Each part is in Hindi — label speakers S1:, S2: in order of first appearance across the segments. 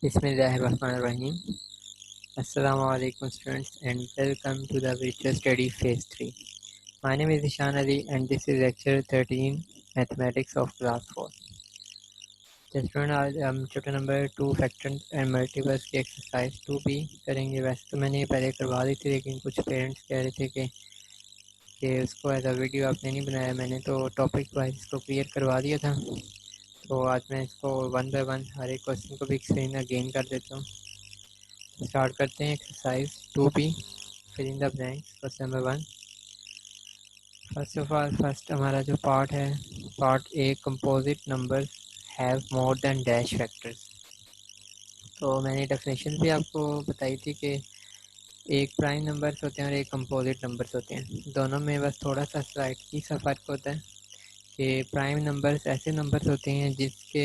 S1: Bismillahirrahmanirrahim. Assalamu alaikum students and welcome to the virtual study phase 3. My name is Ishan Ali and this is lecture 13 mathematics of class 4. तो स्टूडेंट आज हम chapter number 2 factors and multiples की एक्सरसाइज 2B करेंगे। वैसे तो मैंने ये पहले करवा दी थी, लेकिन कुछ पेरेंट्स कह रहे थे कि उसको एज अ वीडियो आपने नहीं बनाया। मैंने तो टॉपिक वाइज इसको क्लियर करवा दिया था, तो आज मैं इसको वन बाय वन हर एक क्वेश्चन को भी एक्सप्लेन अगेन कर देता हूँ। स्टार्ट करते हैं exercise 2B, fill in the blanks. Question number 1। First of all first हमारा जो पार्ट है, part A, composite number have more than dash factors. तो मैंने डेफिनेशन भी आपको बताई थी कि एक प्राइम नंबर्स होते हैं और एक कंपोजिट नंबर्स होते हैं। दोनों में बस थोड़ा सा स्लाइटली सा फ़र्क होता है कि प्राइम नंबर्स ऐसे नंबर्स होते हैं जिसके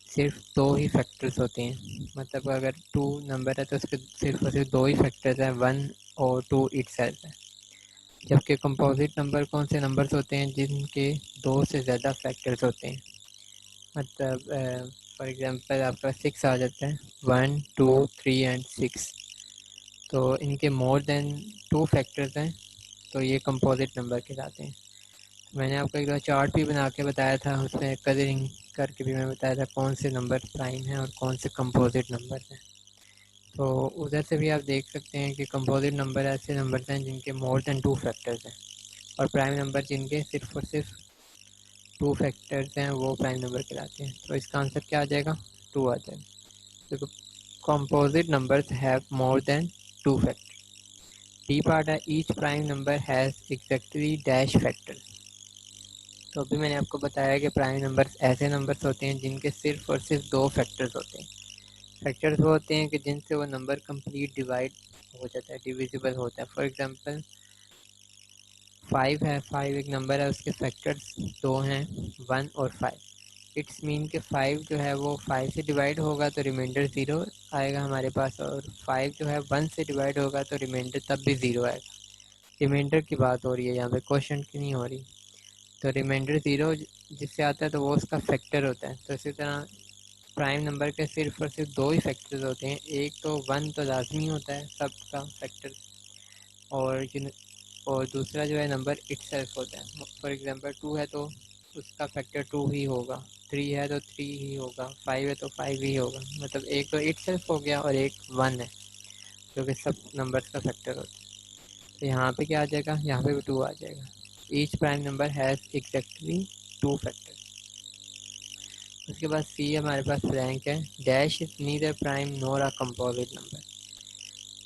S1: सिर्फ दो ही फैक्टर्स होते हैं। मतलब अगर 2 नंबर है तो उसके सिर्फ और सिर्फ दो ही फैक्टर्स हैं, 1 और 2 इटसेल्फ है। जबकि कंपोजिट नंबर कौन से नंबर्स होते हैं जिनके दो से ज़्यादा फैक्टर्स होते हैं। मतलब फॉर एग्जांपल आपका 6 आ जाता है, 1 2 3 एंड 6, तो इनके मोर देन 2 फैक्टर्स हैं, तो ये कंपोजिट नंबर कहलाते हैं। मैंने आपको एक बार चार्ट भी बना के बताया था, उसमें कलरिंग करके भी मैं बताया था कौन से नंबर प्राइम हैं और कौन से कंपोजिट नंबर हैं। तो उधर से भी आप देख सकते हैं कि कंपोजिट नंबर ऐसे नंबर्स हैं जिनके मोर देन 2 फैक्टर्स हैं, और प्राइम नंबर जिनके सिर्फ और सिर्फ 2 फैक्टर्स हैं वो प्राइम नंबर कहलाते हैं। तो इसका आंसर क्या आ जाएगा? 2 आ जाएगा। तो composite numbers have more than 2 factor. D part है, each prime number has exactly dash factor. तो अभी मैंने आपको बताया कि प्राइम नंबर्स ऐसे नंबर्स होते हैं जिनके सिर्फ और सिर्फ 2 फैक्टर्स होते हैं। फैक्टर्स वो होते हैं कि जिनसे वो नंबर कंप्लीट डिवाइड हो जाता है, डिविजिबल होता है। फॉर एग्जांपल 5 है, 5 एक नंबर है, उसके फैक्टर्स 2 हैं, 1 और 5। इट्स मीन कि 5 जो है वो 5 से डिवाइड होगा तो रिमाइंडर 0 आएगा हमारे पास, और 5 जो है 1 से डिवाइड होगा तो रिमाइंडर तब भी 0 आएगा। रिमाइंडर की बात हो रही है यहाँ पे, क्वेश्चन की नहीं हो रही। तो रिमाइंडर 0 जिससे आता है तो वो उसका फैक्टर होता है। तो इसी तरह प्राइम नंबर के सिर्फ और सिर्फ 2 ही फैक्टर्स होते हैं, एक तो 1 तो लाजमी होता है सबका फैक्टर, और दूसरा जो है नंबर इटसेल्फ होता है। फॉर एग्जांपल 2 है तो उसका फैक्टर 2 ही होगा, 3 है तो 3 ही होगा, 5 है तो 5 ही होगा। मतलब एक तो इटसेल्फ हो गया और एक 1 है जो कि सब नंबर्स का फैक्टर होता है। तो यहाँ पे क्या आ जाएगा? यहाँ पे भी 2 आ जाएगा। Each prime number has exactly 2 factor. उसके बाद सी हमारे पास ब्लैंक है, dash is neither prime NOR a composite number.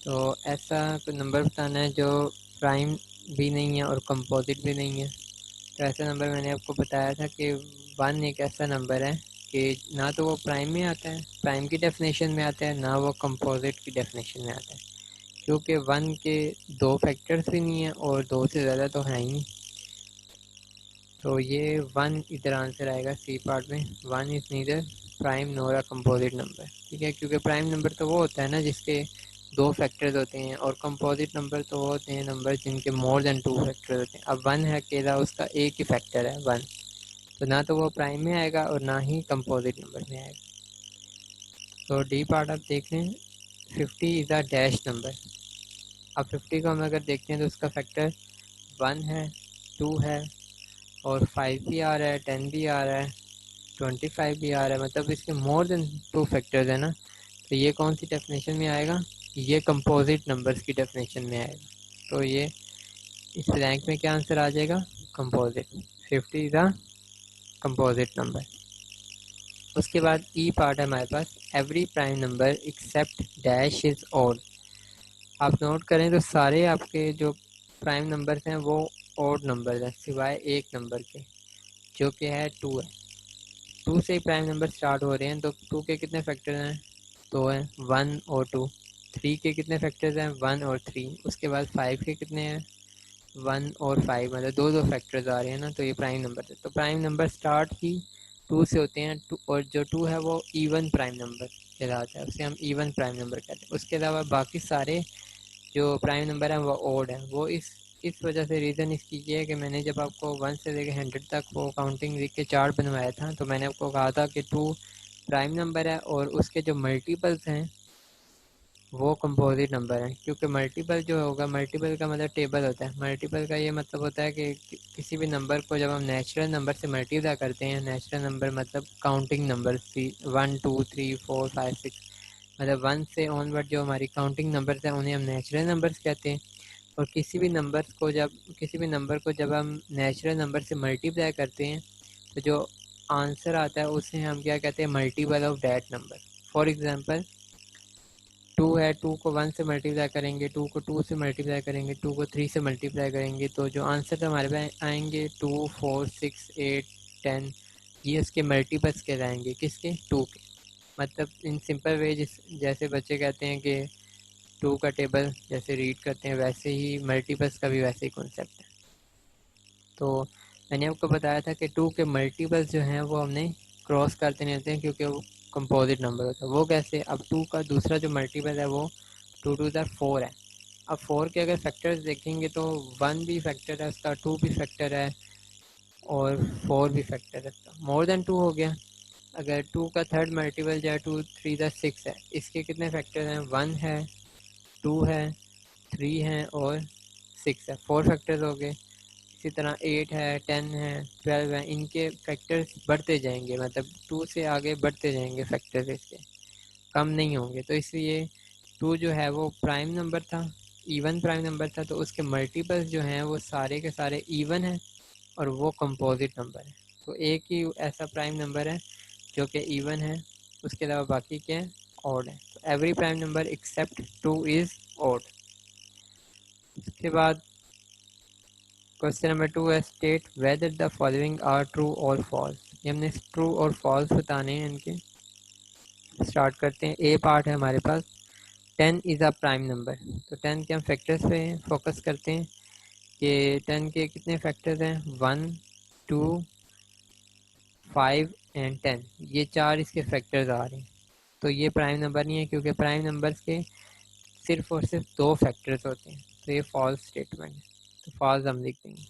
S1: तो ऐसा कोई नंबर बताना है जो प्राइम भी नहीं है और कंपोजिट भी नहीं है। तो ऐसा नंबर मैंने आपको बताया था कि 1 एक ऐसा नंबर है कि ना तो वो प्राइम में आता है, प्राइम की डेफिनेशन में आता है, ना वो कंपोजिट की डेफिनेशन में आता है, क्योंकि 1 के 2 फैक्टर्स भी नहीं है और 2 से ज़्यादा तो है ही नहीं। तो ये 1 इधर आंसर आएगा सी पार्ट में। 1 is neither prime NOR a composite number, ठीक है, क्योंकि प्राइम नंबर तो वो होता है ना जिसके 2 फैक्टर्स होते हैं, और कंपोजिट नंबर तो वो होते हैं नंबर जिनके मोर देन 2 फैक्टर्स होते हैं। अब 1 है अकेला, उसका एक ही फैक्टर है 1, तो ना तो वो प्राइम में आएगा और ना ही कंपोजिट नंबर में आएगा। तो डी पार्ट आप देख लें, 50 इज़ अ डैश नंबर। अब 50 को हम अगर देखते हैं तो उसका फैक्टर 1 है, 2 है, और 5 भी आ रहा है, 10 भी आ रहा है, 25 भी आ रहा है। मतलब इसके मोर देन 2 फैक्टर्स है ना, तो ये कौन सी डेफिनेशन में आएगा? ये कंपोजिट नंबर्स की डेफिनेशन में आएगा। तो ये इस रैंक में क्या आंसर आ जाएगा? Composite. 50 is a composite number. उसके बाद ई पार्ट है हमारे पास, every prime number except dash is odd. आप नोट करें तो सारे आपके जो प्राइम नंबर्स हैं वो ऑड नंबर हैं, सिवाय एक नंबर के जो कि है 2 है। 2 से ही प्राइम नंबर स्टार्ट हो रहे हैं, तो 2 के कितने फैक्टर हैं? 2 हैं, 1 और 2। 3 के कितने फैक्टर्स हैं? 1 और 3। उसके बाद 5 के कितने हैं? 1 और 5। मतलब दो दो फैक्टर्स आ रहे हैं ना, तो ये प्राइम नंबर है। तो प्राइम नंबर स्टार्ट ही 2 से होते हैं, और जो 2 है वो इवन प्राइम नंबर कहलाता है, उसे हम इवन प्राइम नंबर कहते हैं। उसके अलावा बाकी सारे जो प्राइम नंबर है वो ओड है। वो इस वजह से रीज़न इसकी ये है कि मैंने जब आपको 1 से लेकर 100 तक वो काउंटिंग लिख के चार्ट बनवाया था, तो मैंने आपको कहा था कि 2 प्राइम नंबर है और उसके जो मल्टीपल्स हैं वो कंपोजिट नंबर है। क्योंकि मल्टीपल जो होगा, मल्टीपल का मतलब टेबल होता है। मल्टीपल का ये मतलब होता है कि किसी भी नंबर को जब हम नेचुरल नंबर से मल्टीप्लाई करते हैं, नेचुरल नंबर मतलब काउंटिंग नंबर 1 2 3 4 5 6, मतलब 1 से ऑनवर्ड जो हमारी काउंटिंग नंबर्स हैं उन्हें हम नेचुरल नंबर्स कहते हैं। और किसी भी नंबर को जब हम नेचुरल नंबर से मल्टीप्लाई करते हैं तो जो आंसर आता है उसे हम क्या कहते हैं, multiple of that number. For example 2 है, 2 को 1 से मल्टीप्लाई करेंगे, 2 को 2 से मल्टीप्लाई करेंगे, 2 को 3 से मल्टीप्लाई करेंगे, तो जो आंसर हमारे पास आएंगे 2 4 6 8 10, ये उसके मल्टीपल्स कहलाएंगे। किसके? 2 के। मतलब इन सिंपल वे जैसे बच्चे कहते हैं कि 2 का टेबल जैसे रीड करते हैं, वैसे ही मल्टीपल्स का भी वैसे ही कॉन्सेप्ट है। तो मैंने आपको बताया था कि 2 के मल्टीपल्स जो हैं वो हमने क्रॉस करते नहीं होते हैं, क्योंकि वो कंपोजिट नंबर होता है। वो कैसे? अब 2 का दूसरा जो मल्टीपल है वो 2 टू द 4 है। अब 4 के अगर फैक्टर्स देखेंगे तो 1 भी फैक्टर है उसका, 2 भी फैक्टर है और 4 भी फैक्टर है उसका। मोर देन 2 हो गया। अगर 2 का थर्ड मल्टीपल जो है 2 3 द 6 है, इसके कितने फैक्टर हैं? 1 है, 2 है, 3 है और 6 है। 4 फैक्टर्स हो गए। इसी तरह 8 है, 10 है, 12 है, इनके फैक्टर्स बढ़ते जाएंगे, मतलब 2 से आगे बढ़ते जाएंगे फैक्टर्स, इसके कम नहीं होंगे। तो इसलिए 2 जो है वो प्राइम नंबर था, इवन प्राइम नंबर था, तो उसके मल्टीपल्स जो हैं वो सारे के सारे इवन हैं और वो कंपोजिट नंबर है। तो एक ही ऐसा प्राइम नंबर है जो कि इवन है, उसके अलावा बाकी क्या है? ऑड है। तो every prime number except 2 is odd. उसके बाद क्वेश्चन नंबर 2 है state whether the following are true और फॉल्स। ये हमने ट्रू और फॉल्स बताने हैं इनके। स्टार्ट करते हैं। ए पार्ट है हमारे पास, 10 इज़ अ प्राइम नंबर। तो 10 के हम फैक्टर्स पे फोकस करते हैं कि 10 के कितने फैक्टर्स हैं? 1 2 5 एंड 10, ये चार इसके फैक्टर्स आ रहे हैं। तो ये प्राइम नंबर नहीं है, क्योंकि प्राइम नंबर्स के सिर्फ और सिर्फ 2 फैक्टर्स होते हैं। तो ये फॉल्स स्टेटमेंट है, तो फॉल्स हम लिख देंगे।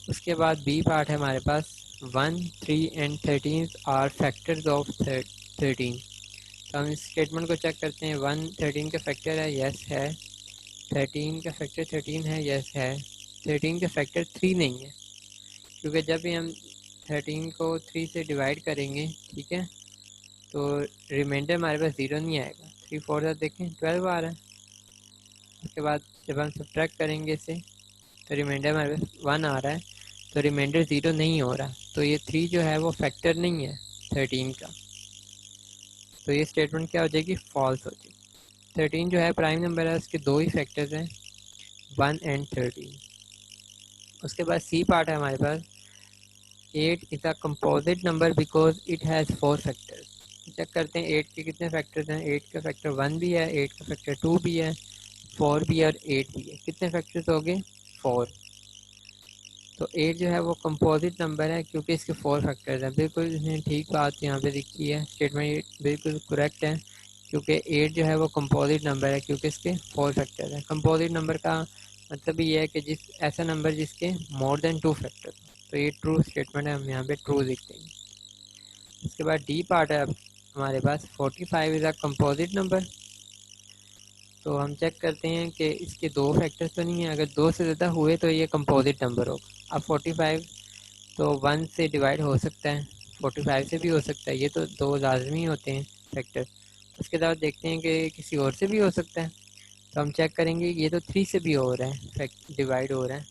S1: उसके बाद बी पार्ट है हमारे पास, 1 3 एंड 13 आर फैक्टर्स ऑफ 13। तो हम इस स्टेटमेंट को चेक करते हैं। 1 13 का फैक्टर है, यस है। 13 का फैक्टर 13 है, यस है। 13 का फैक्टर 3 नहीं है, क्योंकि जब भी हम 13 को 3 से डिवाइड करेंगे, ठीक है, तो रिमाइंडर हमारे पास 0 नहीं आएगा। 3 4 देखें 12 आ रहा है। उसके बाद जब हम सब्ट्रैक्ट करेंगे इसे तो रिमाइंडर हमारे पास 1 आ रहा है, तो रिमाइंडर 0 नहीं हो रहा, तो ये 3 जो है वो फैक्टर नहीं है 13 का। तो ये स्टेटमेंट क्या हो जाएगी? फॉल्स हो जाएगी। 13 जो है प्राइम नंबर है, उसके 2 ही फैक्टर्स हैं, 1 एंड 13। उसके बाद सी पार्ट है हमारे पास, 8 is a composite number because it has 4 factors. Check करते हैं 8 के कितने फैक्टर्स हैं। 8 का फैक्टर 1 भी है, 8 का फैक्टर 2 भी है, 4 भी है और 8 भी है। कितने फैक्टर्स हो गए? 4। तो 8 जो है वो कंपोजिट नंबर है क्योंकि इसके 4 फैक्टर्स हैं। बिल्कुल इसने ठीक बात यहाँ पे लिखी है, स्टेटमेंट बिल्कुल करेक्ट है, क्योंकि 8 जो है वो कंपोजिट नंबर है क्योंकि इसके 4 फैक्टर्स हैं। कंपोजिट नंबर का मतलब ये है कि ऐसा नंबर जिसके मोर देन 2 फैक्टर। तो ये ट्रू स्टेटमेंट है, हम यहाँ पे ट्रू लिख देंगे। उसके बाद डी पार्ट है हमारे पास, 45 इज़ अ कंपोजिट नंबर। तो हम चेक करते हैं कि इसके 2 फैक्टर्स तो नहीं है। अगर 2 से ज़्यादा हुए तो ये कंपोजिट नंबर होगा। अब 45 तो 1 से डिवाइड हो सकता है, 45 से भी हो सकता है, ये तो 2 लाजमी होते हैं फैक्टर। उसके बाद देखते हैं कि किसी और से भी हो सकता है। तो हम चेक करेंगे, ये तो 3 से भी हो रहा है डिवाइड हो रहा है।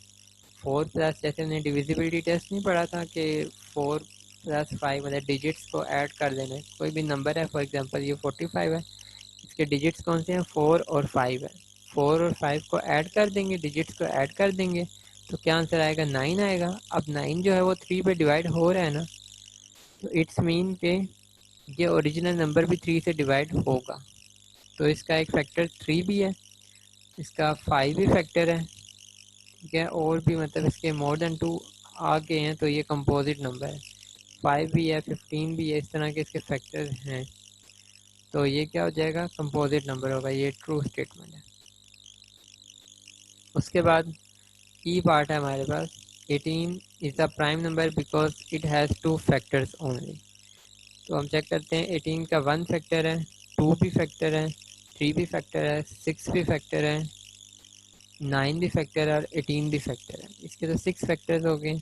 S1: 4 प्लस, जैसे हमने डिविजिबिलिटी टेस्ट नहीं पढ़ा था कि 4 प्लस 5 मतलब डिजिट्स को ऐड कर देना है। कोई भी नंबर है, फॉर एग्जांपल ये 45 है, इसके डिजिट्स कौन से हैं? 4 और 5 है। 4 और 5 को ऐड कर देंगे, डिजिट्स को ऐड कर देंगे, तो क्या आंसर आएगा? 9 आएगा। अब 9 जो है वो 3 पे डिवाइड हो रहा है ना, तो इट्स मीन के ये ओरिजिनल नंबर भी 3 से डिवाइड होगा। तो इसका एक फैक्टर 3 भी है, इसका 5 भी फैक्टर है, ठीक है, और भी मतलब इसके मोर देन 2 आ गए हैं, तो ये कंपोजिट नंबर है। 5 भी है, 15 भी है, इस तरह के इसके फैक्टर हैं। तो ये क्या हो जाएगा? कंपोजिट नंबर होगा। ये ट्रू स्टेटमेंट है। उसके बाद ई पार्ट है हमारे पास, 18 is the prime number because it has 2 factors only. तो हम चेक करते हैं 18 का 1 फैक्टर है, 2 भी फैक्टर है, 3 भी फैक्टर है, 6 भी फैक्टर है, 9 भी फैक्टर है और 18 भी फैक्टर है। इसके तो 6 फैक्टर्स हो गए।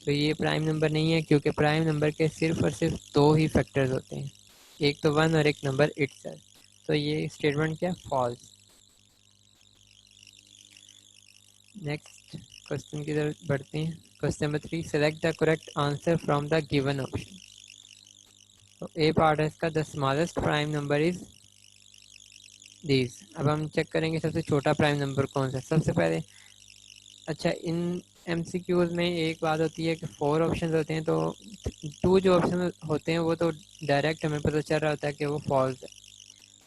S1: तो ये प्राइम नंबर नहीं है, क्योंकि प्राइम नंबर के सिर्फ और सिर्फ 2 ही फैक्टर्स होते हैं, एक तो 1 और एक नंबर इटसेल्फ। तो ये स्टेटमेंट क्या, फॉल्स। नेक्स्ट क्वेश्चन की तरफ बढ़ते हैं। Question number 3, select the correct answer from the given option. तो ए पार्ट है इसका, the smallest prime number is these. अब हम चेक करेंगे सबसे छोटा प्राइम नंबर कौन सा। सबसे पहले अच्छा, इन एमसीक्यूज में एक बात होती है कि 4 ऑप्शन होते हैं, तो 2 जो ऑप्शन होते हैं वो तो डायरेक्ट हमें पता चल रहा होता है कि वो फॉल्स है।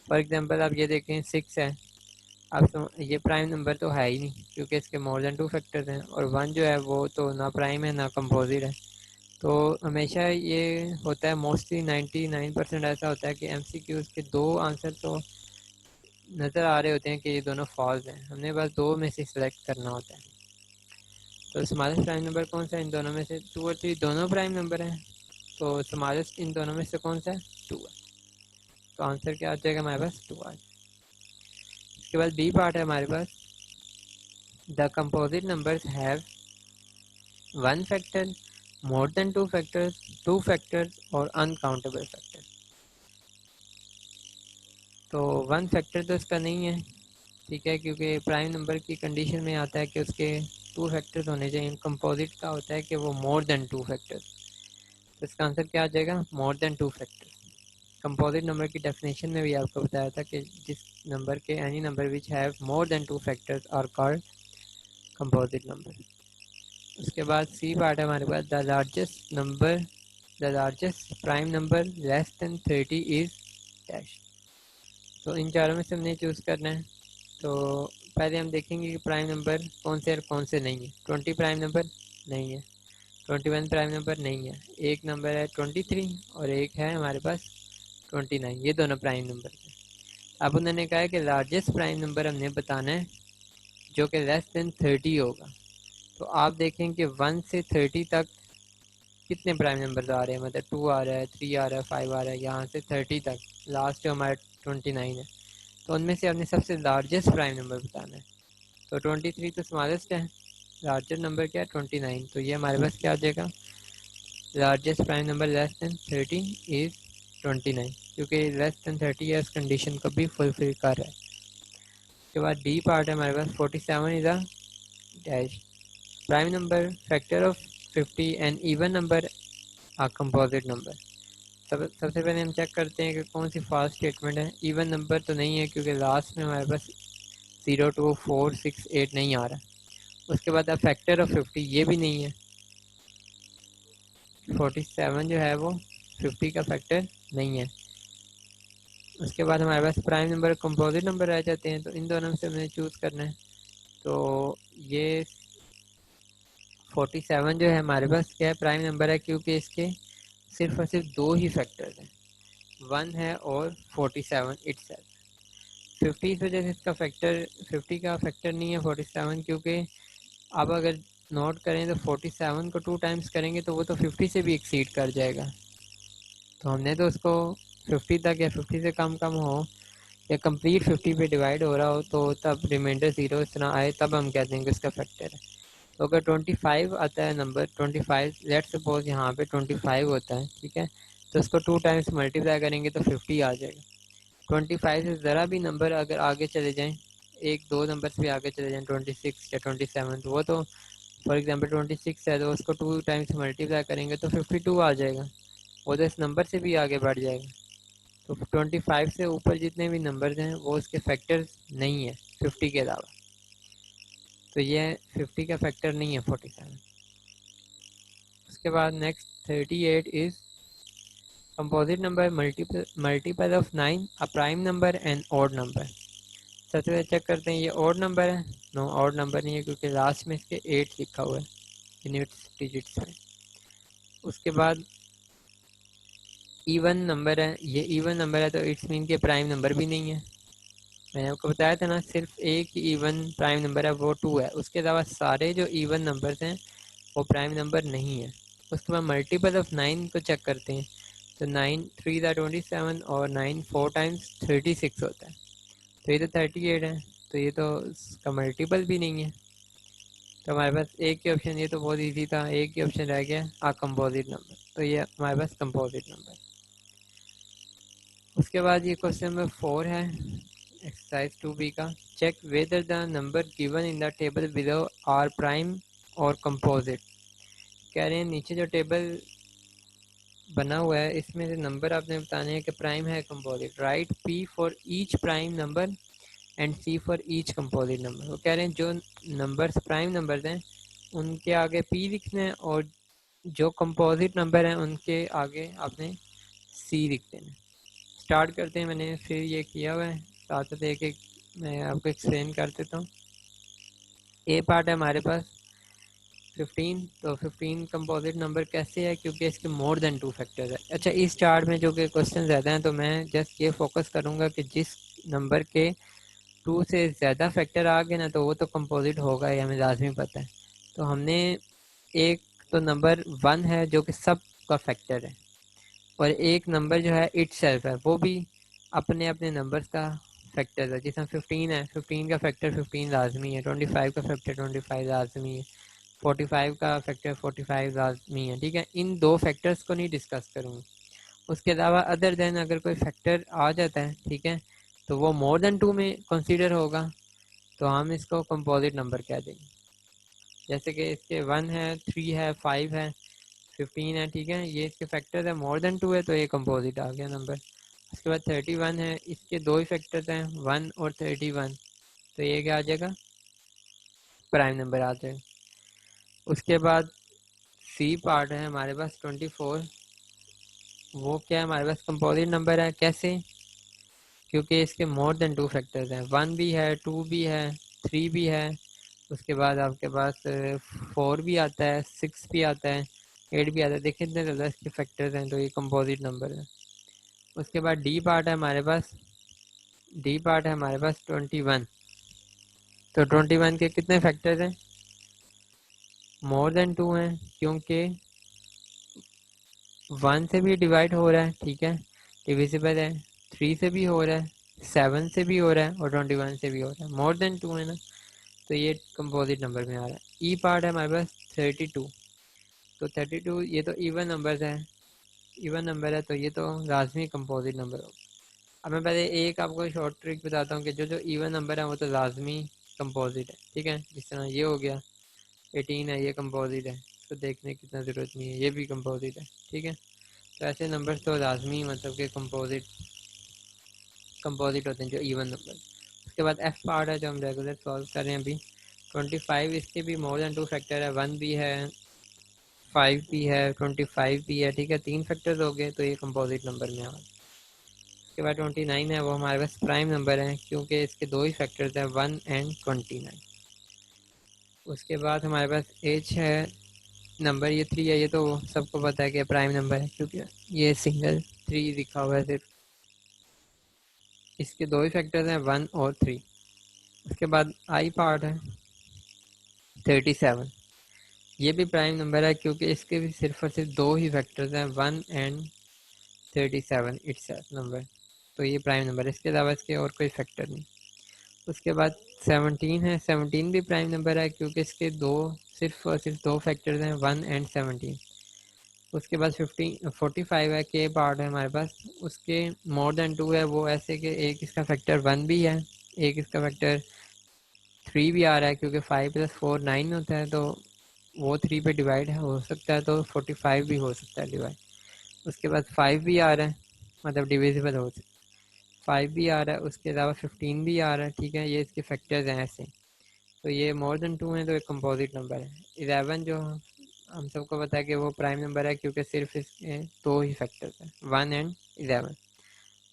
S1: फॉर एग्जांपल आप ये देखें 6 है, अब तो ये प्राइम नंबर तो है ही नहीं, क्योंकि इसके मोर देन 2 फैक्टर्स हैं, और 1 जो है वो तो ना प्राइम है ना कंपोजिट है। तो हमेशा ये होता है, मोस्टली 99% ऐसा होता है कि एमसीक्यूज के 2 आंसर तो नज़र आ रहे होते हैं कि ये दोनों फॉल्स हैं, हमने बस 2 में से सिलेक्ट करना होता है। तो स्मॉलेस्ट प्राइम नंबर कौन सा है, इन दोनों में से 2 और 3 दोनों प्राइम नंबर हैं, तो स्मॉलेस्ट इन दोनों में से कौन सा है, 2 है। तो आंसर क्या आ जाएगा हमारे पास, 2 आ जाएगा। इसके बाद बी पार्ट है हमारे पास, the composite numbers have 1 factor, more than 2 factors, 2 factors और अनकाउंटेबल फैक्टर। तो 1 फैक्टर तो इसका नहीं है, ठीक है, क्योंकि प्राइम नंबर की कंडीशन में आता है कि उसके 2 फैक्टर्स होने चाहिए। कंपोजिट का होता है कि वो मोर देन 2 फैक्टर्स। तो इसका आंसर क्या आ जाएगा, more than 2 factors. Composite number की डेफिनेशन में भी आपको बताया था कि जिस नंबर के any number which have more than 2 factors are called composite number. उसके बाद सी पार्ट है हमारे पास, the largest prime number less than 30 is dash. तो इन चारों में से हमने चूज़ करना है। तो पहले हम देखेंगे कि प्राइम नंबर कौन से और कौन से नहीं है। 20 प्राइम नंबर नहीं है, 21 प्राइम नंबर नहीं है, एक नंबर है 23 और एक है हमारे पास 29, ये दोनों प्राइम नंबर हैं। अब उन्होंने कहा है कि लार्जेस्ट प्राइम नंबर हमने बताना है जो कि लेस देन 30 होगा। तो आप देखें कि 1 से 30 तक कितने प्राइम नंबर आ रहे हैं, मतलब 2 आ रहा है, 3 आ रहा है, 5 आ रहा है, यहाँ से 30 तक लास्ट जो हमारा 29 है। तो उनमें से हमने सबसे लार्जेस्ट प्राइम नंबर बताना है। तो 23 तो स्मॉलेस्ट है, लार्जेस्ट नंबर क्या है 29। तो ये हमारे पास क्या आ जाएगा, largest prime number less than 30 is 29, क्योंकि लेस देन 30 इयर्स कंडीशन को भी फुलफिल कर रहा है। उसके बाद डी पार्ट है हमारे पास, 47 is a dash prime number, factor of 50 and even number a composite number. सबसे पहले हम चेक करते हैं कि कौन सी फॉल्स स्टेटमेंट है। इवन नंबर तो नहीं है, क्योंकि लास्ट में हमारे पास 0, 2, 4, 6, 8 नहीं आ रहा। उसके बाद अब फैक्टर ऑफ 50 ये भी नहीं है, 47 जो है वो 50 का फैक्टर नहीं है। उसके बाद हमारे पास प्राइम नंबर कंपोजिट नंबर रह जाते हैं, तो इन दोनों में से हमें चूज़ करना है। तो ये 47 जो है हमारे पास क्या है, प्राइम नंबर है, क्योंकि इसके सिर्फ और सिर्फ 2 ही फैक्टर्स हैं, 1 है और 47 इटसेल्फ। 50 इस वजह से इसका फैक्टर 50 का फैक्टर नहीं है 47, क्योंकि आप अगर नोट करें तो 47 को 2 टाइम्स करेंगे तो वो तो 50 से भी एक्सीड कर जाएगा। तो हमने तो उसको 50 तक या 50 से कम कम हो या कंप्लीट 50 पे डिवाइड हो रहा हो, तो तब रिमाइंडर 0 इस तरह आए तब हम कह देंगे उसका फैक्टर है। तो अगर 25 आता है नंबर 25, लेट सपोज यहाँ पे 25 होता है, ठीक है, तो उसको 2 टाइम्स मल्टीप्लाई करेंगे तो 50 आ जाएगा। 25 से ज़रा भी नंबर अगर आगे चले जाएं, एक दो नंबर भी आगे चले जाएं, 26 या 27, तो वो तो फॉर एग्जांपल 26 है तो उसको 2 टाइम्स मल्टीप्लाई करेंगे तो 52 आ जाएगा, वो तो इस नंबर से भी आगे बढ़ जाएगा। तो 25 से ऊपर जितने भी नंबर्स हैं वो उसके फैक्टर्स नहीं है 50 के अलावा। तो ये 50 का फैक्टर नहीं है 47। उसके बाद next 38 is composite number multiple of 9 a prime number and odd number. सबसे पहले चेक करते हैं ये ऑड नंबर है, नो ऑड नंबर नहीं है, क्योंकि लास्ट में इसके 8 लिखा हुआ है यूनिट्स डिजिट्स में। उसके बाद इवन नंबर है, ये इवन नंबर है तो इट्स मीन के प्राइम नंबर भी नहीं है। मैंने आपको बताया था ना, सिर्फ एक ही इवन प्राइम नंबर है, वो 2 है, उसके अलावा सारे जो इवन नंबर्स हैं वो प्राइम नंबर नहीं है। उसके बाद मल्टीपल ऑफ 9 को चेक करते हैं, तो 9 3 दा 27 और 9 4 टाइम्स 36 होता है, तो ये तो 38 है, तो ये तो इसका मल्टीपल भी नहीं है। तो हमारे पास एक ही ऑप्शन, ये तो बहुत इजी था, एक ही ऑप्शन रह गया आ कंपोजिट नंबर, तो ये हमारे पास कंपोजिट नंबर। उसके बाद ये क्वेश्चन नंबर 4 है एक्सरसाइज 2B का। Check whether the number given in the table below are prime और कंपोजिट। कह रहे हैं नीचे जो टेबल बना हुआ है इसमें से नंबर आपने बताने हैं कि प्राइम है composite. Right P for each prime number and C for each composite number. वो कह रहे हैं जो नंबर्स प्राइम नंबर्स हैं उनके आगे पी लिखना है और जो कंपोजिट नंबर हैं उनके आगे आपने सी लिख देना। स्टार्ट करते हैं, मैंने फिर ये किया हुआ है, साथ साथ एक एक मैं आपको एक्सप्लेन कर देता हूँ। ए पार्ट है हमारे पास 15, तो 15 कंपोजिट नंबर कैसे है, क्योंकि इसके मोर देन 2 फैक्टर्स है। अच्छा, इस चार्ट में जो कि क्वेश्चन ज़्यादा हैं तो मैं जस्ट ये फोकस करूँगा कि जिस नंबर के 2 से ज़्यादा फैक्टर आ गए ना तो वो तो कंपोजिट होगा, ये हमें लाजमी पता है। तो हमने एक तो नंबर 1 है जो कि सब का फैक्टर है, और एक नंबर जो है इट सेल्फ है, वो भी अपने अपने नंबर्स का फैक्टर है। जिसमें 15 है, 15 का फैक्टर 15 लाजमी है, 25 का फैक्टर 25 लाजमी है, 45 का फैक्टर 45 लाजमी है। ठीक है, इन दो फैक्टर्स को नहीं डिस्कस करूँगा। उसके अलावा अदर देन अगर कोई फैक्टर आ जाता है, ठीक है, तो वो मोर देन 2 में कंसीडर होगा, तो हम इसको कंपोजिट नंबर कह देंगे। जैसे कि इसके 1 है, 3 है, 5 है, 15 है, ठीक है, ये इसके फैक्टर्स है, मोर देन 2 है तो ये कंपोजिट आ गया नंबर। उसके बाद 31 है, इसके दो ही फैक्टर्स हैं 1 और 31, तो ये क्या आ जाएगा, प्राइम नंबर आ जाएगा। उसके बाद सी पार्ट है हमारे पास 24, वो क्या है हमारे पास कंपोजिट नंबर है। कैसे, क्योंकि इसके मोर देन 2 फैक्टर्स हैं, 1 भी है, 2 भी है, 3 भी है, उसके बाद आपके पास 4 भी आता है, 6 भी आता है, 8 भी आता है। देखिए इतने ज़्यादा इसके फैक्टर्स हैं, तो ये कंपोजिट नंबर है। उसके बाद डी पार्ट है हमारे पास, डी पार्ट है हमारे पास 21, तो 21 के कितने फैक्टर्स हैं, मोर देन 2 हैं, क्योंकि 1 से भी डिवाइड हो रहा है, ठीक है, डिविजिबल है, 3 से भी हो रहा है, 7 से भी हो रहा है, और 21 से भी हो रहा है, मोर देन 2 है ना, तो ये कंपोजिट नंबर में आ रहा है। ई पार्ट है हमारे पास 32, तो 32 ये तो इवन नंबर है, इवन नंबर है, तो ये तो लाजमी कंपोजिट नंबर होगा। अब मैं पहले एक आपको शॉर्ट ट्रिक बताता हूँ कि जो जो इवन नंबर है वो तो लाजमी कंपोजिट है। ठीक है, जिस तरह ये हो गया 18 है, ये कंपोजिट है, तो देखने की इतना ज़रूरत नहीं है, ये भी कंपोजिट है। ठीक है, तो ऐसे नंबर तो लाजमी मतलब कि कंपोजिट होते हैं जो इवन नंबर। उसके बाद एफ पार्ट है जो हम रेगुलर सॉल्व कर रहे हैं अभी। 25 इसके भी मोर देन 2 फैक्टर है, 1 भी है, 5 भी है, 25 भी है। ठीक है, 3 फैक्टर्स हो गए, तो ये कंपोजिट नंबर में आ गया। उसके बाद 29 है, वो हमारे पास प्राइम नंबर है क्योंकि इसके दो ही फैक्टर्स हैं, 1 एंड 29। उसके बाद हमारे पास एच है नंबर, ये 3 है, ये तो सबको पता है कि प्राइम नंबर है क्योंकि ये सिंगल 3 लिखा हुआ है सिर्फ। इसके दो ही फैक्टर्स हैं, 1 और 3। उसके बाद आई पार्ट है 37, ये भी प्राइम नंबर है क्योंकि इसके भी सिर्फ और सिर्फ दो ही फैक्टर्स हैं, 1 एंड 37 इट्स नंबर, तो ये प्राइम नंबर है, इसके अलावा इसके और कोई फैक्टर नहीं। उसके बाद 17 है, 17 भी प्राइम नंबर है क्योंकि इसके दो सिर्फ और सिर्फ दो फैक्टर्स हैं, 1 एंड 17। उसके बाद 45 है, के पार्ट है हमारे पास, उसके मोर देन 2 है, वो ऐसे कि एक इसका फैक्टर 1 भी है, एक इसका फैक्टर 3 भी आ रहा है क्योंकि 5 + 4 9 होता है, तो वो 3 पे डिवाइड हो सकता है, तो 45 भी हो सकता है डिवाइड। उसके बाद 5 भी आ रहा है, मतलब डिविजिबल हो सकता है, 5 भी आ रहा है, उसके अलावा 15 भी आ रहा है। ठीक है, ये इसके फैक्टर्स हैं ऐसे, तो ये मोर देन 2 है तो एक कंपोजिट नंबर है। 11 जो हम सबको पता है कि वो प्राइम नंबर है क्योंकि सिर्फ इसके दो ही फैक्टर्स हैं, 1 एंड 11।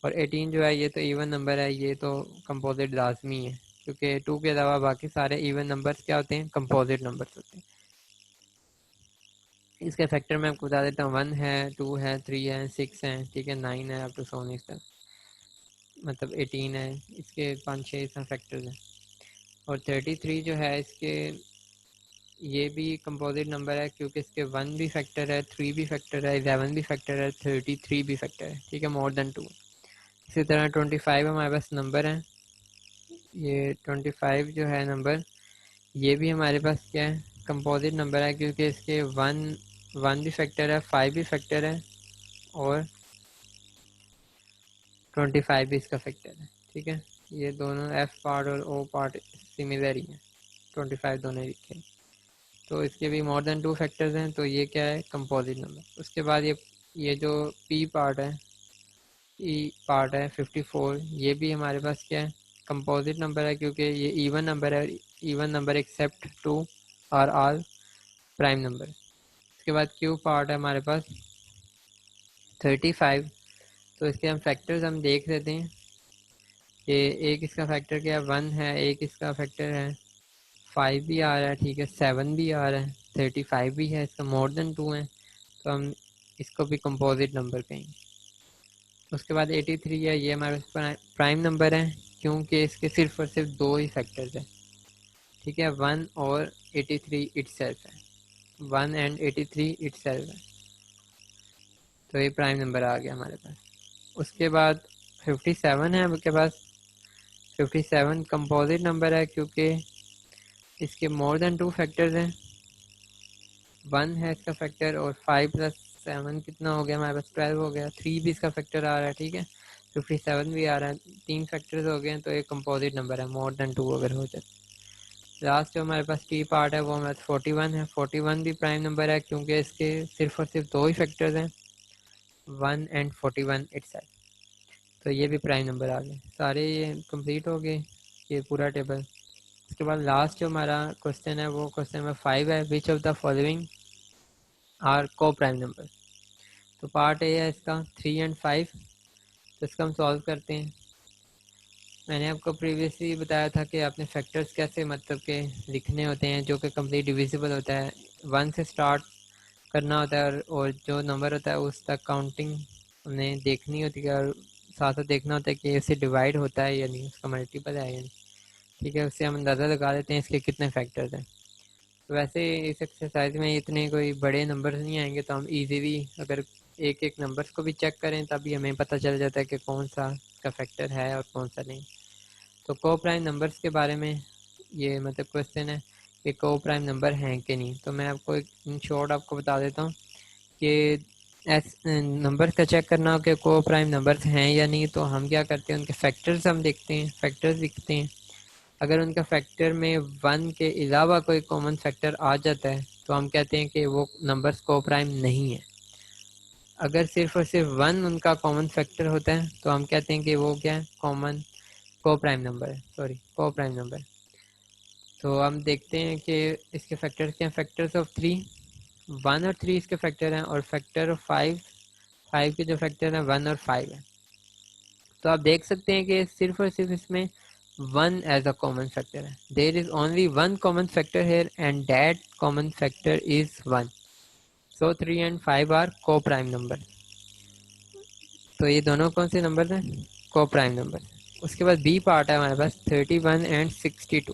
S1: और 18 जो है ये तो इवन नंबर है, ये तो कंपोजिट लाजमी है क्योंकि 2 के अलावा बाकी सारे इवन नंबर्स क्या होते हैं, कंपोजिट नंबर्स होते हैं। इसके फैक्टर मैं आपको बता देता हूँ, 1 है, 2 है, 3 है, 6 है, ठीक है, 9 है, अप टू 7 तक, मतलब 18 है, इसके 5-6 इसमें फैक्टर्स हैं। और 33 जो है इसके ये भी कंपोजिट नंबर है क्योंकि इसके 1 भी फैक्टर है, 3 भी फैक्टर है, 11 भी फैक्टर है, 33 भी फैक्टर है, ठीक है, मोर देन 2। इसी तरह 25 हमारे पास नंबर है, ये 25 जो है नंबर, ये भी हमारे पास क्या है, कंपोजिट नंबर है क्योंकि इसके 1 भी फैक्टर है, 5 भी फैक्टर है और 25 भी इसका फैक्टर है, ठीक है। ये दोनों एफ पार्ट और ओ पार्ट सिमिलर ही है, 25 दोनों लिखे हैं। तो इसके भी मोर देन 2 फैक्टर्स हैं, तो ये क्या है, कंपोजिट नंबर। उसके बाद ये जो पी पार्ट है, ई पार्ट है 54, ये भी हमारे पास क्या है, कंपोजिट नंबर है क्योंकि ये इवन नंबर है, इवन नंबर एक्सेप्ट 2 और ऑल प्राइम नंबर। उसके बाद क्यू पार्ट है हमारे पास 35, तो इसके हम फैक्टर्स हम देख लेते हैं कि एक इसका फैक्टर क्या है, 1 है, एक इसका फैक्टर है 5 भी आ रहा है, ठीक है, 7 भी आ रहा है, 35 भी है, इसका मोर देन 2 है, तो हम इसको भी कंपोजिट नंबर कहेंगे। उसके बाद 83 है, ये हमारे पास प्राइम नंबर है क्योंकि इसके सिर्फ और सिर्फ 2 ही फैक्टर्स हैं, ठीक है, 1 और 83 इटसेल्फ है, 1 एंड 83 इटसेल्फ है, तो ये प्राइम नंबर आ गया हमारे पास। उसके बाद 57 है आपके पास, 57 कंपोजिट नंबर है क्योंकि इसके मोर देन 2 फैक्टर्स हैं, 1 है इसका फैक्टर और 5 + 7 कितना हो गया हमारे पास, 12 हो गया, 3 भी इसका फैक्टर आ रहा है, ठीक है, 57 भी आ रहा है, 3 फैक्टर्स हो गए हैं, तो ये कंपोजिट नंबर है मोर देन 2 अगर हो जाए। लास्ट जो हमारे पास टी पार्ट है वो हमारे पास 41 है, 41 भी प्राइम नंबर है क्योंकि इसके सिर्फ और सिर्फ 2 ही फैक्टर्स हैं, 1 एंड 41 इटसेल्फ, तो ये भी प्राइम नंबर आ गए। सारे ये कंप्लीट हो गए, ये पूरा टेबल। उसके बाद लास्ट जो हमारा क्वेश्चन है वो क्वेश्चन नंबर 5 है, which of the following are coprime number. तो पार्ट ए है इसका 3 एंड 5, तो इसका हम सॉल्व करते हैं। मैंने आपको प्रीवियसली बताया था कि आपने फैक्टर्स कैसे मतलब के लिखने होते हैं जो कि कंप्लीट डिविजिबल होता है, 1 से स्टार्ट करना होता है और जो नंबर होता है उस तक काउंटिंग हमने देखनी होती है और साथ साथ देखना होता है कि इससे डिवाइड होता है या नहीं, उसका मल्टीपल है या नहीं, ठीक है, उससे हम अंदाज़ा लगा लेते हैं इसके कितने फैक्टर्स हैं। तो वैसे इस एक्सरसाइज में इतने कोई बड़े नंबर्स नहीं आएंगे, तो हम इजीली अगर एक एक नंबर्स को भी चेक करें तभी हमें पता चल जाता है कि कौन सा का फैक्टर है और कौन सा नहीं। तो को प्राइम नंबर्स के बारे में ये मतलब क्वेश्चन है कि को प्राइम नंबर हैं कि नहीं, तो मैं आपको एक इन शॉर्ट आपको बता देता हूँ कि नंबर का चेक करना हो कि को प्राइम नंबर्स हैं या नहीं, तो हम क्या करते हैं, उनके फैक्टर्स हम देखते हैं, फैक्टर्स लिखते हैं। अगर उनका फैक्टर में 1 के अलावा कोई कॉमन फैक्टर आ जाता है तो हम कहते हैं कि वो नंबर्स को प्राइम नहीं है। अगर सिर्फ और सिर्फ 1 उनका कॉमन फैक्टर होता है तो हम कहते हैं कि वो क्या है, कॉमन को प्राइम नंबर है, सॉरी को प्राइम नंबर। तो हम देखते हैं कि इसके फैक्टर्स क्या हैं, फैक्टर्स ऑफ 3, 1 और 3 इसके फैक्टर हैं, और फैक्टर ऑफ 5, 5 के जो फैक्टर हैं 1 और 5 है। तो आप देख सकते हैं कि सिर्फ और सिर्फ इसमें 1 एज अ कॉमन फैक्टर है, there is only 1 common factor here and that common factor is 1, so 3 and 5 are coprime number. तो ये दोनों कौन से नंबर हैं, को प्राइम नंबर। उसके बाद बी पार्ट है हमारे पास 31 एंड 62,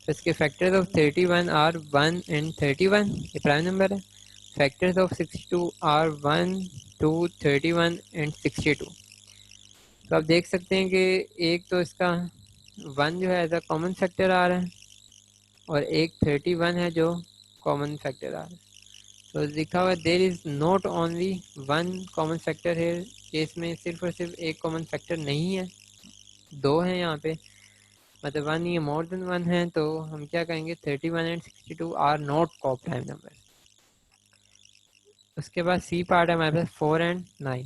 S1: तो इसके फैक्टर्स ऑफ 31 आर 1 एंड 31, ये प्राइम नंबर है। Factors of 62 are 1, 2, 31 and 62। तो आप देख सकते हैं कि एक तो इसका 1 जो है एज अ कॉमन फैक्टर आ रहा है और एक 31 है जो कॉमन फैक्टर आ रहा है। तो लिखा हुआ there is not only 1 common factor है, इसमें सिर्फ और सिर्फ एक कॉमन फैक्टर नहीं है, 2 है यहाँ पे, मतलब 1 ये मोर देन 1 है, तो हम क्या कहेंगे 31 and 62 are not coprime number. उसके बाद सी पार्ट है हमारे पास 4 एंड 9,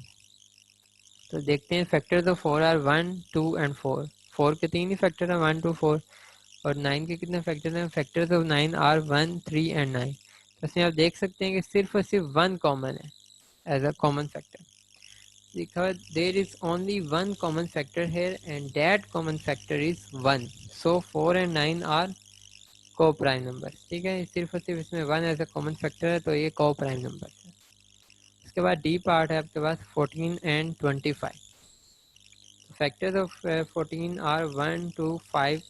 S1: तो देखते हैं फैक्टर्स ऑफ 4 आर 1, 2 एंड 4, 4 के 3 ही फैक्टर हैं 1, 2, 4, और 9 के कितने फैक्टर हैं, फैक्टर्स ऑफ 9 आर 1, 3 एंड 9। तो इसमें आप देख सकते हैं कि सिर्फ और सिर्फ 1 कॉमन है as a common factor, because there is only one common factor here and that common factor is 1, so 4 and 9 are को प्राइम नंबर, ठीक है, सिर्फ और सिर्फ इसमें 1 एज अ कॉमन फैक्टर है, तो ये को प्राइम नंबर है। उसके बाद डी पार्ट है आपके पास 14 and 25, factors of 14 are 1, 2, 5,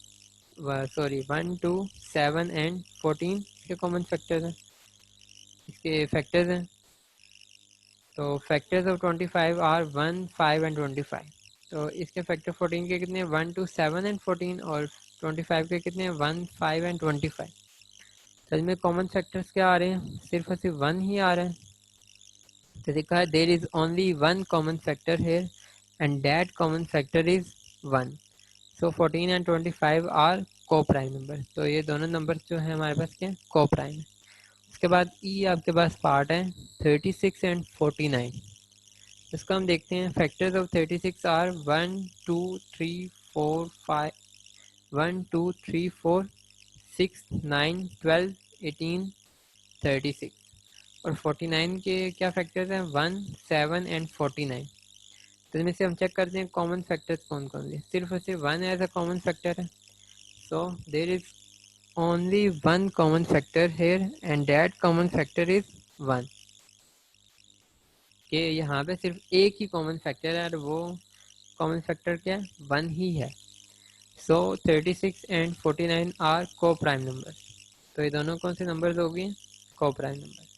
S1: sorry 1, 2, 7 and 14, इसके कॉमन फैक्टर्स हैं, इसके फैक्टर्स हैं। तो फैक्टर्स ऑफ 25 आर 1, 5 एंड 25। तो इसके फैक्टर 14 के कितने हैं, 1, 2, 7 एंड 14, और 25 के कितने हैं, 1, 5 एंड 25। तो इसमें कॉमन फैक्टर्स क्या आ रहे हैं, सिर्फ और सिर्फ 1 ही आ रहा है। तो देखा है there is only one common factor here and that common factor is 1। So 14 and 25 are coprime number. तो ये दोनों नंबर जो है हमारे पास क्या को प्राइम है। उसके बाद ई आपके पास पार्ट है 36 एंड 49। इसको हम देखते हैं। Factors of 36 are 1, 2, 3, 4, 5, 1, 2, 3, 4, 6, 9, 12, 18, 36। और 49 के क्या फैक्टर्स हैं, 1, 7 एंड 49। तो इसमें से हम चेक करते हैं कॉमन फैक्टर्स कौन कौन से। सिर्फ और सिर्फ 1 एज अ कॉमन फैक्टर है। So there is only one common factor here and that common factor is 1। कि यहाँ पे सिर्फ एक ही कॉमन फैक्टर है और वो कॉमन फैक्टर क्या है, 1 ही है। सो 36 and 49 are coprime number. तो ये दोनों कौन से नंबर्स हो गए, को प्राइम नंबर।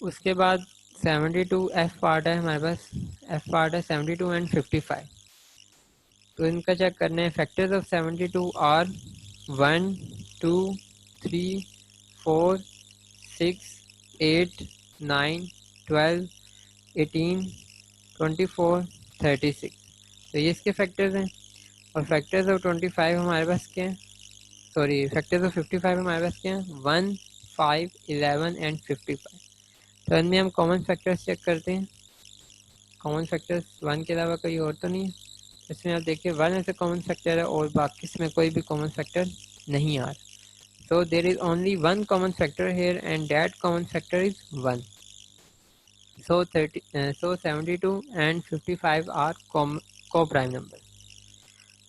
S1: उसके बाद 72 एफ पार्ट है हमारे पास। एफ पार्ट है 72 एंड 55। तो इनका चेक करने हैं। Factors of 72 are 1, 2, 3, 4, 6, 8, 9, 12, 18, 24, 36। तो ये इसके फैक्टर्स हैं। और फैक्टर्स ऑफ 25 हमारे पास क्या है, सॉरी फैक्टर्स ऑफ 55 हमारे पास क्या है, 1, 5, 11 एंड 55। तो इनमें हम कॉमन फैक्टर्स चेक करते हैं। कॉमन फैक्टर्स 1 के अलावा कोई और तो नहीं है। इसमें आप देखिए 1 ऐसे कॉमन फैक्टर है और बाकी इसमें कोई भी कॉमन फैक्टर नहीं आ रहा। So there is only one common factor here and that common factor is 1। So 72 and 55 are coprime number.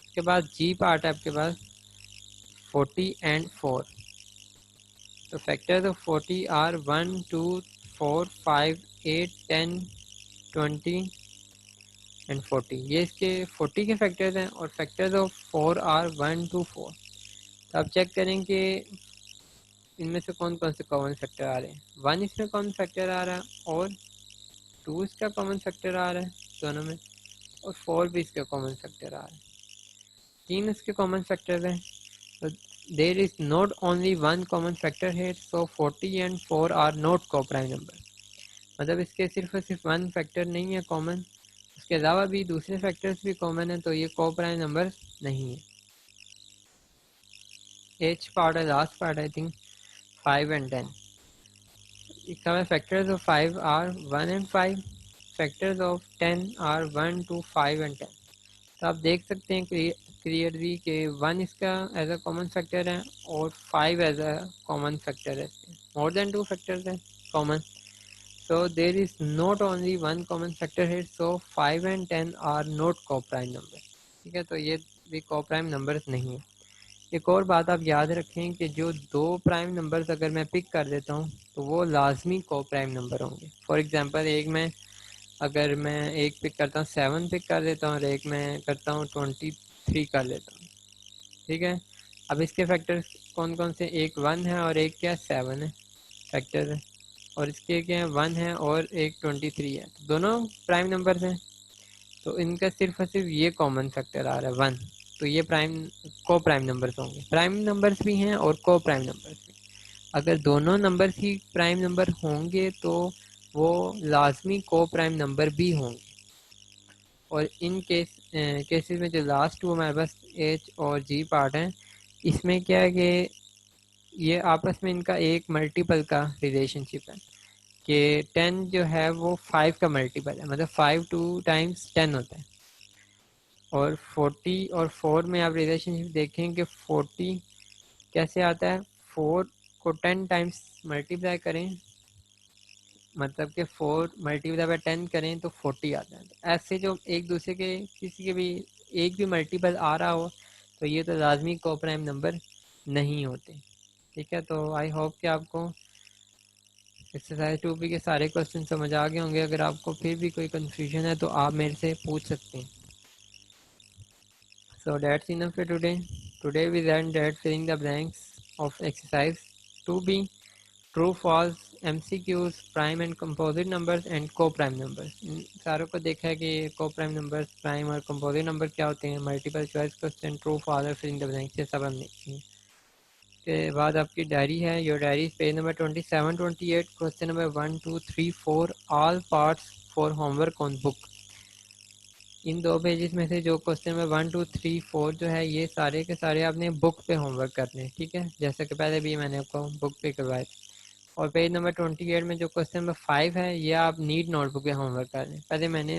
S1: उसके बाद जी पार्ट है आपके पास 40 एंड 4। तो फैक्टर्स ऑफ 40 आर 1, 2, 4, 5, 8, 10, 20 एंड 40। ये इसके 40 के फैक्टर्स हैं। और फैक्टर्स ऑफ 4 आर 1, 2, 4। तो आप चेक करें कि इनमें से कौन कौन से कॉमन फैक्टर आ रहे हैं। 1 इसमें कॉमन फैक्टर आ रहा है और 2 इसका कॉमन फैक्टर आ रहा है दोनों में, और 4 भी इसका कॉमन फैक्टर आ रहा है। 3 इसके कॉमन फैक्टर हैं। तो there is not only one common factor है। So 40 and 4 are not coprime number. मतलब इसके सिर्फ और सिर्फ वन फैक्टर नहीं है कॉमन, उसके अलावा भी दूसरे फैक्टर्स भी कॉमन है, तो ये को प्राइम नंबर नहीं है। एच पार्ट है last part I think 5 and 10। इसका factors of 5 are 1 and 5। Factors of 10 are 1, 2, 5 and 10। तो आप देख सकते हैं क्लियरली कि 1 इसका एज अ कॉमन फैक्टर है और 5 एज अ कॉमन फैक्टर है। मोर देन 2 फैक्टर्स हैं common. So there is not only one common factor है। So 5 and 10 are not coprime number. ठीक है, तो ये भी को प्राइम नंबर्स नहीं है। एक और बात आप याद रखें कि जो दो प्राइम नंबर्स अगर मैं पिक कर देता हूँ तो वो लाजमी को प्राइम नंबर होंगे। फॉर एग्जांपल अगर मैं एक पिक करता हूँ 7 पिक कर देता हूँ और एक मैं करता हूँ 23 कर लेता हूँ। ठीक है, अब इसके फैक्टर्स कौन कौन से, एक 1 है और एक क्या 7 है फैक्टर है, और इसके क्या है 1 है और एक 23 है। तो दोनों प्राइम नंबर्स हैं। तो इनका सिर्फ और सिर्फ ये कॉमन फैक्टर आ रहा है 1। तो ये को प्राइम नंबर्स होंगे। प्राइम नंबर्स भी हैं और को प्राइम नंबर्स भी। अगर दोनों नंबर्स ही प्राइम नंबर होंगे तो वो लाजमी को प्राइम नंबर भी होंगे। और इन केसेस में जो लास्ट टू हमारे पास एच और जी पार्ट हैं, इसमें क्या है कि ये आपस में इनका एक मल्टीपल का रिलेशनशिप है कि 10 जो है वो 5 का मल्टीपल है, मतलब 5 2 टाइम्स 10 होता है। और 40 और 4 में आप रिलेशनशिप देखें कि 40 कैसे आता है, 4 को 10 टाइम्स मल्टीप्लाई करें, मतलब कि 4 मल्टीप्लाई बाय 10 करें तो 40 आता है। तो ऐसे जो एक दूसरे के किसी के भी एक भी मल्टीपल आ रहा हो तो ये तो लाजमी को प्राइम नंबर नहीं होते। ठीक है, तो आई होप कि आपको एक्सरसाइज 2B के सारे क्वेश्चन समझ आ गए होंगे। अगर आपको फिर भी कोई कन्फ्यूजन है तो आप मेरे से पूछ सकते हैं। So that's enough for today. Today we learned that filling the blanks of exercise 2B, true false, MCQs, prime and composite numbers and coprime numbers. इन सारों को देखा है कि को प्राइम नंबर्स, प्राइम और कंपोजिट नंबर क्या होते हैं, multiple choice question, true false और फिल इन द ब्लैंक्स, ये सब हमने किए। के बाद आपकी डायरी है, your diary page number 27, 28, question number 1, 2, 3, 4, all parts for homework on book. इन 2 पेजेस में से जो क्वेश्चन नंबर 1, 2, 3, 4 जो है ये सारे के सारे आपने बुक पे होमवर्क करने हैं, ठीक है, जैसे कि पहले भी मैंने आपको बुक पे करवाए थे। और पेज नंबर 28 में जो क्वेश्चन नंबर 5 है ये आप नीड नोटबुक पे होमवर्क कर लें। पहले मैंने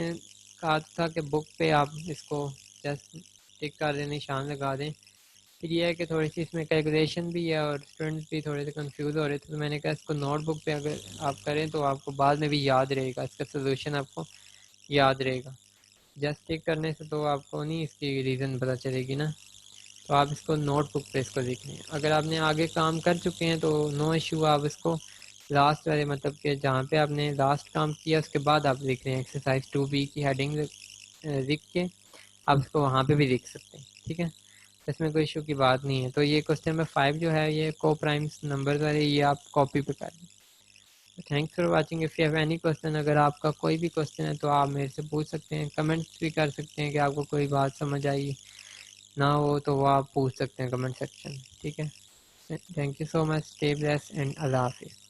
S1: कहा था कि बुक पे आप इसको जस्ट टिक कर दें, निशान लगा दें। फिर ये है कि थोड़ी सी इसमें कैलकुलेशन भी है और स्टूडेंट्स भी थोड़े से कंफ्यूज हो रहे थे, तो मैंने कहा इसको नोटबुक पे अगर आप करें तो आपको बाद में भी याद रहेगा, इसका सोल्यूशन आपको याद रहेगा। जस्ट टिक करने से तो आपको नहीं इसकी रीज़न पता चलेगी ना, तो आप इसको नोटबुक पे इसको लिख लें। अगर आपने आगे काम कर चुके हैं तो नो इशू, आप इसको लास्ट वाले मतलब कि जहाँ पे आपने लास्ट काम किया उसके बाद आप लिख रहे हैं एक्सरसाइज 2B की हेडिंग लिख के आप इसको वहाँ पे भी लिख सकते हैं, ठीक है, इसमें कोई इशू की बात नहीं है। तो ये क्वेश्चन नंबर 5 जो है ये को प्राइम्स नंबर वाले, ये आप कॉपी पे कर लें। Thanks for watching. If you have any question, अगर आपका कोई भी क्वेश्चन है तो आप मेरे से पूछ सकते हैं, कमेंट्स भी कर सकते हैं कि आपको कोई बात समझ आई ना हो तो वो आप पूछ सकते हैं कमेंट सेक्शन, ठीक है। Thank you so much, stay blessed and अल्लाह हाफिज़।